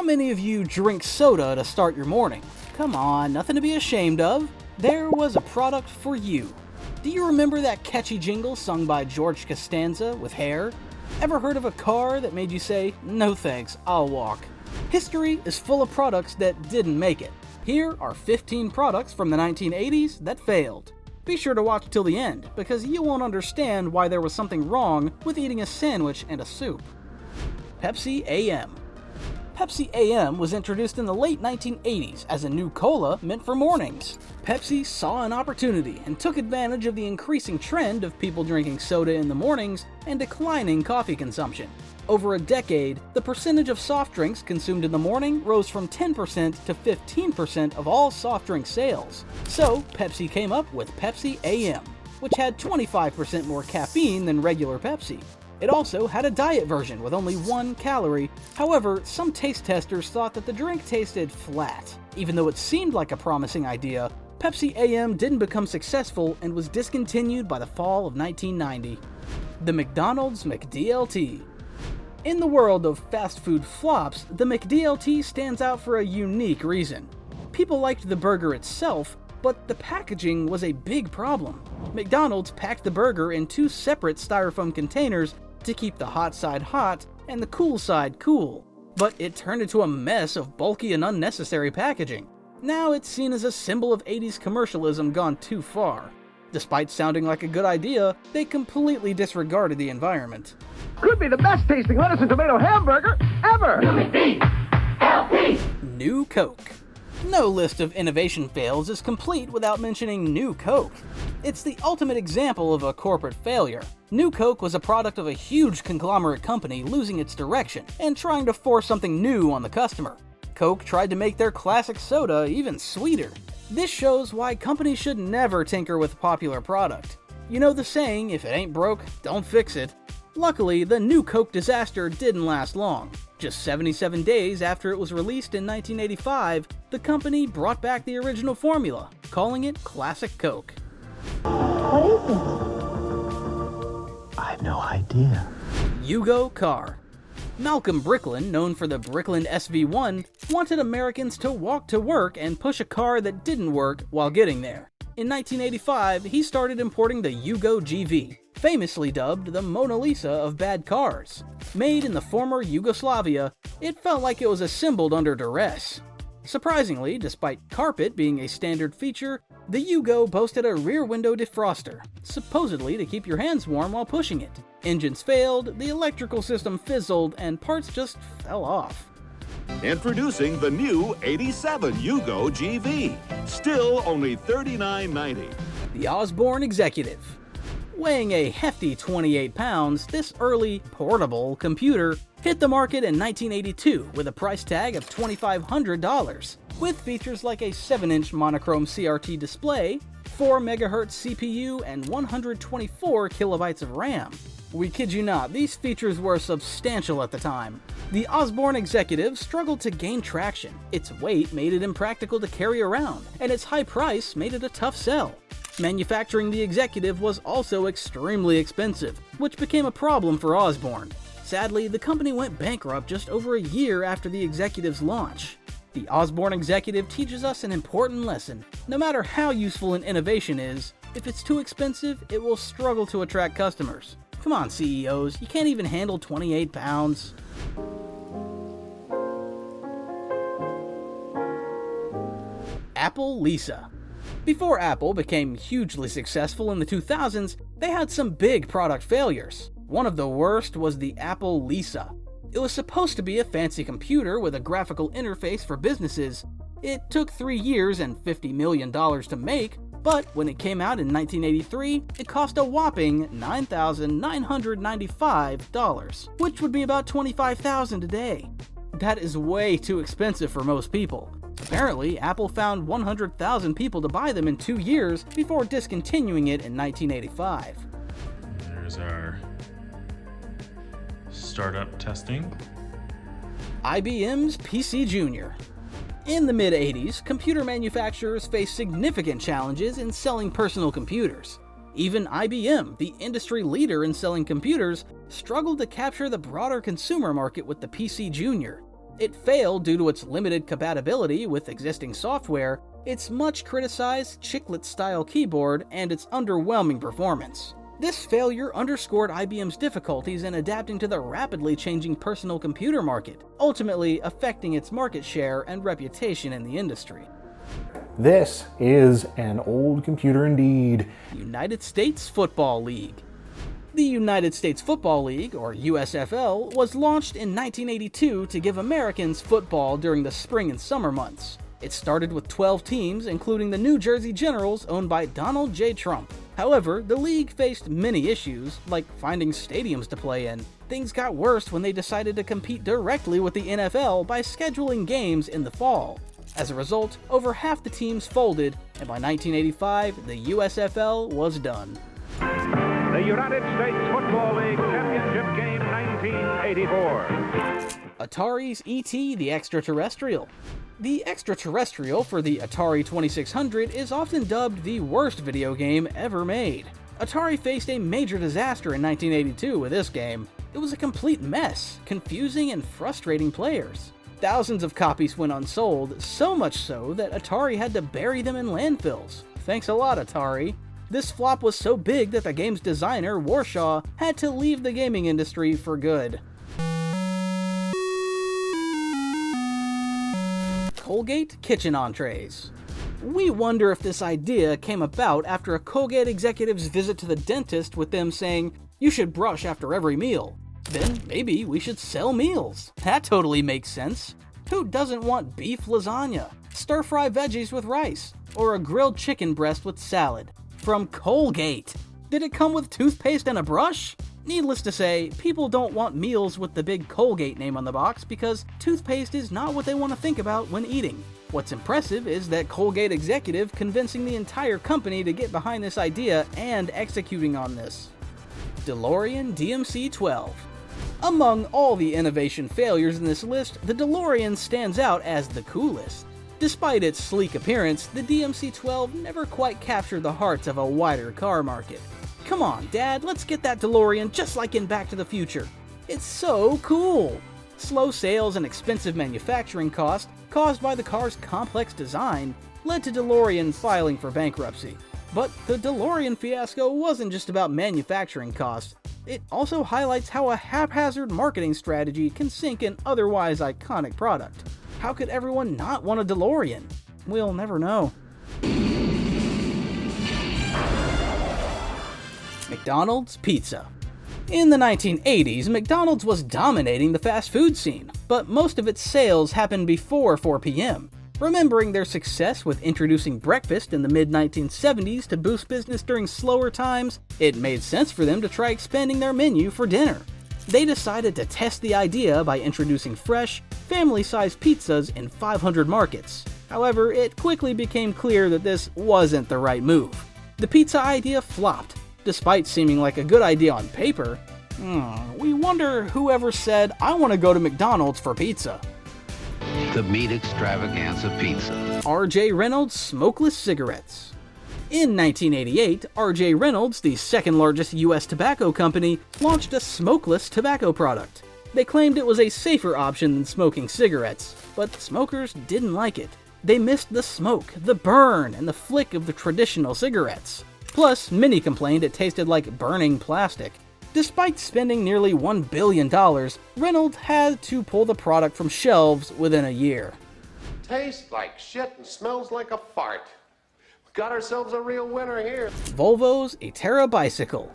many of you drink soda to start your morning? Come on, nothing to be ashamed of. There was a product for you. Do you remember that catchy jingle sung by George Costanza with Hair? Ever heard of a car that made you say, "No thanks, I'll walk"? History is full of products that didn't make it. Here are 15 products from the 1980s that failed. Be sure to watch till the end, because you won't understand why there was something wrong with eating a sandwich and a soup. Pepsi AM. Pepsi AM was introduced in the late 1980s as a new cola meant for mornings. Pepsi saw an opportunity and took advantage of the increasing trend of people drinking soda in the mornings and declining coffee consumption. Over a decade, the percentage of soft drinks consumed in the morning rose from 10% to 15% of all soft drink sales. So, Pepsi came up with Pepsi AM, which had 25% more caffeine than regular Pepsi. It also had a diet version with only 1 calorie. However, some taste testers thought that the drink tasted flat. Even though it seemed like a promising idea, Pepsi AM didn't become successful and was discontinued by the fall of 1990. The McDonald's McDLT. In the world of fast food flops, the McDLT stands out for a unique reason. People liked the burger itself, but the packaging was a big problem. McDonald's packed the burger in 2 separate styrofoam containers to keep the hot side hot and the cool side cool. But it turned into a mess of bulky and unnecessary packaging. Now it's seen as a symbol of 80s commercialism gone too far. Despite sounding like a good idea, they completely disregarded the environment. Could be the best tasting lettuce and tomato hamburger ever! New Coke. No list of innovation fails is complete without mentioning New Coke. It's the ultimate example of a corporate failure. New Coke was a product of a huge conglomerate company losing its direction and trying to force something new on the customer. Coke tried to make their classic soda even sweeter. This shows why companies should never tinker with a popular product. You know the saying, if it ain't broke, don't fix it. Luckily, the New Coke disaster didn't last long. Just 77 days after it was released in 1985, the company brought back the original formula, calling it Classic Coke. What is it? I have no idea. Yugo Car. Malcolm Bricklin, known for the Bricklin SV1, wanted Americans to walk to work and push a car that didn't work while getting there. In 1985, he started importing the Yugo GV, famously dubbed the Mona Lisa of bad cars. Made in the former Yugoslavia, it felt like it was assembled under duress. Surprisingly, despite carpet being a standard feature, the Yugo boasted a rear window defroster, supposedly to keep your hands warm while pushing it. Engines failed, the electrical system fizzled, and parts just fell off. Introducing the new 87 Yugo GV. Still only $39.90. The Osborne Executive. Weighing a hefty 28 pounds, this early, portable computer hit the market in 1982 with a price tag of $2,500, with features like a 7-inch monochrome CRT display, 4 MHz CPU, and 124 kilobytes of RAM. We kid you not, these features were substantial at the time. The Osborne Executive struggled to gain traction. Its weight made it impractical to carry around, and its high price made it a tough sell. Manufacturing the Executive was also extremely expensive, which became a problem for Osborne. Sadly, the company went bankrupt just over a year after the Executive's launch. The Osborne Executive teaches us an important lesson. No matter how useful an innovation is, if it's too expensive, it will struggle to attract customers. Come on, CEOs, you can't even handle 28 pounds. Apple Lisa. Before Apple became hugely successful in the 2000s, they had some big product failures. One of the worst was the Apple Lisa. It was supposed to be a fancy computer with a graphical interface for businesses. It took 3 years and $50 million to make, but when it came out in 1983, it cost a whopping $9,995, which would be about $25,000 today. That is way too expensive for most people. Apparently, Apple found 100,000 people to buy them in 2 years before discontinuing it in 1985. There's our startup testing. IBM's PCjr. In the mid-80s, computer manufacturers faced significant challenges in selling personal computers. Even IBM, the industry leader in selling computers, struggled to capture the broader consumer market with the PCjr. It failed due to its limited compatibility with existing software, its much criticized chiclet-style keyboard, and its underwhelming performance. This failure underscored IBM's difficulties in adapting to the rapidly changing personal computer market, ultimately affecting its market share and reputation in the industry. This is an old computer indeed. United States Football League. The United States Football League, or USFL, was launched in 1982 to give Americans football during the spring and summer months. It started with 12 teams, including the New Jersey Generals, owned by Donald J. Trump. However, the league faced many issues, like finding stadiums to play in. Things got worse when they decided to compete directly with the NFL by scheduling games in the fall. As a result, over half the teams folded, and by 1985, the USFL was done. The United States Football League Championship Game 1984. Atari's ET, the Extra-Terrestrial. The Extra-Terrestrial for the Atari 2600 is often dubbed the worst video game ever made. Atari faced a major disaster in 1982 with this game. It was a complete mess, confusing and frustrating players. Thousands of copies went unsold, so much so that Atari had to bury them in landfills. Thanks a lot, Atari. This flop was so big that the game's designer, Warshaw, had to leave the gaming industry for good. Colgate kitchen entrees. We wonder if this idea came about after a Colgate executive's visit to the dentist with them saying, "You should brush after every meal." Then maybe we should sell meals. That totally makes sense. Who doesn't want beef lasagna, stir-fry veggies with rice, or a grilled chicken breast with salad? From Colgate. Did it come with toothpaste and a brush? Needless to say, people don't want meals with the big Colgate name on the box because toothpaste is not what they want to think about when eating. What's impressive is that Colgate executive convincing the entire company to get behind this idea and executing on this. DeLorean DMC-12. Among all the innovation failures in this list, the DeLorean stands out as the coolest. Despite its sleek appearance, the DMC-12 never quite captured the hearts of a wider car market. Come on, Dad, let's get that DeLorean just like in Back to the Future. It's so cool! Slow sales and expensive manufacturing costs, caused by the car's complex design, led to DeLorean filing for bankruptcy. But the DeLorean fiasco wasn't just about manufacturing costs. It also highlights how a haphazard marketing strategy can sink an otherwise iconic product. How could everyone not want a DeLorean? We'll never know. McDonald's Pizza. In the 1980s, McDonald's was dominating the fast food scene, but most of its sales happened before 4 p.m. Remembering their success with introducing breakfast in the mid-1970s to boost business during slower times, it made sense for them to try expanding their menu for dinner. They decided to test the idea by introducing fresh, family-sized pizzas in 500 markets. However, it quickly became clear that this wasn't the right move. The pizza idea flopped. Despite seeming like a good idea on paper, we wonder whoever said, "I want to go to McDonald's for pizza." The meat extravaganza pizza. R.J. Reynolds Smokeless Cigarettes. In 1988, R.J. Reynolds, the second largest U.S. tobacco company, launched a smokeless tobacco product. They claimed it was a safer option than smoking cigarettes, but smokers didn't like it. They missed the smoke, the burn, and the flick of the traditional cigarettes. Plus, many complained it tasted like burning plastic. Despite spending nearly $1 billion, Reynolds had to pull the product from shelves within a year. Tastes like shit and smells like a fart. Got ourselves a real winner here. Volvo's Itera Bicycle.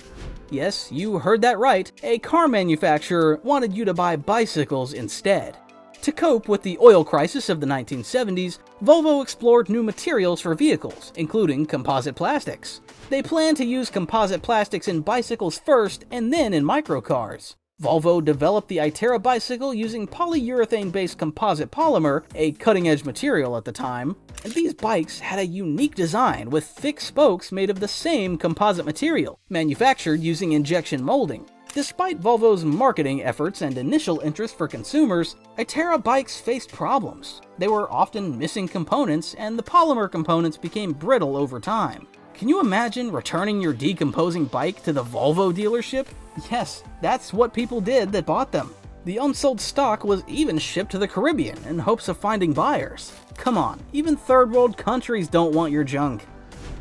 Yes, you heard that right. A car manufacturer wanted you to buy bicycles instead. To cope with the oil crisis of the 1970s, Volvo explored new materials for vehicles, including composite plastics. They planned to use composite plastics in bicycles first and then in microcars. Volvo developed the Itera bicycle using polyurethane-based composite polymer, a cutting-edge material at the time. And these bikes had a unique design with thick spokes made of the same composite material, manufactured using injection molding. Despite Volvo's marketing efforts and initial interest for consumers, Itera bikes faced problems. They were often missing components, and the polymer components became brittle over time. Can you imagine returning your decomposing bike to the Volvo dealership? Yes, that's what people did that bought them. The unsold stock was even shipped to the Caribbean in hopes of finding buyers. Come on, even third world countries don't want your junk.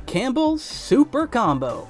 Campbell's Super Combo.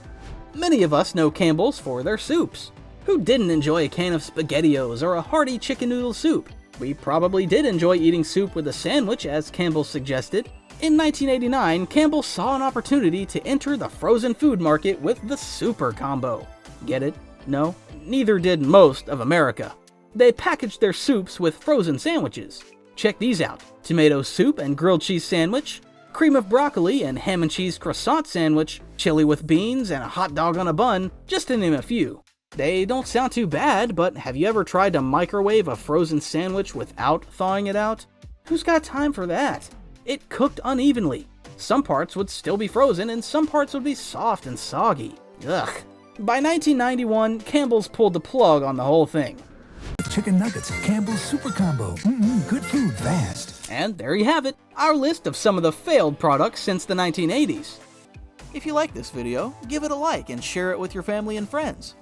Many of us know Campbell's for their soups. Who didn't enjoy a can of SpaghettiOs or a hearty chicken noodle soup? We probably did enjoy eating soup with a sandwich, as Campbell suggested. In 1989, Campbell saw an opportunity to enter the frozen food market with the Super Combo. Get it? No? Neither did most of America. They packaged their soups with frozen sandwiches. Check these out: tomato soup and grilled cheese sandwich, cream of broccoli and ham and cheese croissant sandwich, chili with beans, and a hot dog on a bun, just to name a few. They don't sound too bad, but have you ever tried to microwave a frozen sandwich without thawing it out? Who's got time for that? It cooked unevenly. Some parts would still be frozen and some parts would be soft and soggy. Ugh. By 1991, Campbell's pulled the plug on the whole thing. Chicken nuggets, Campbell's Super Combo. Good food, fast. And there you have it, our list of some of the failed products since the 1980s. If you like this video, give it a like and share it with your family and friends.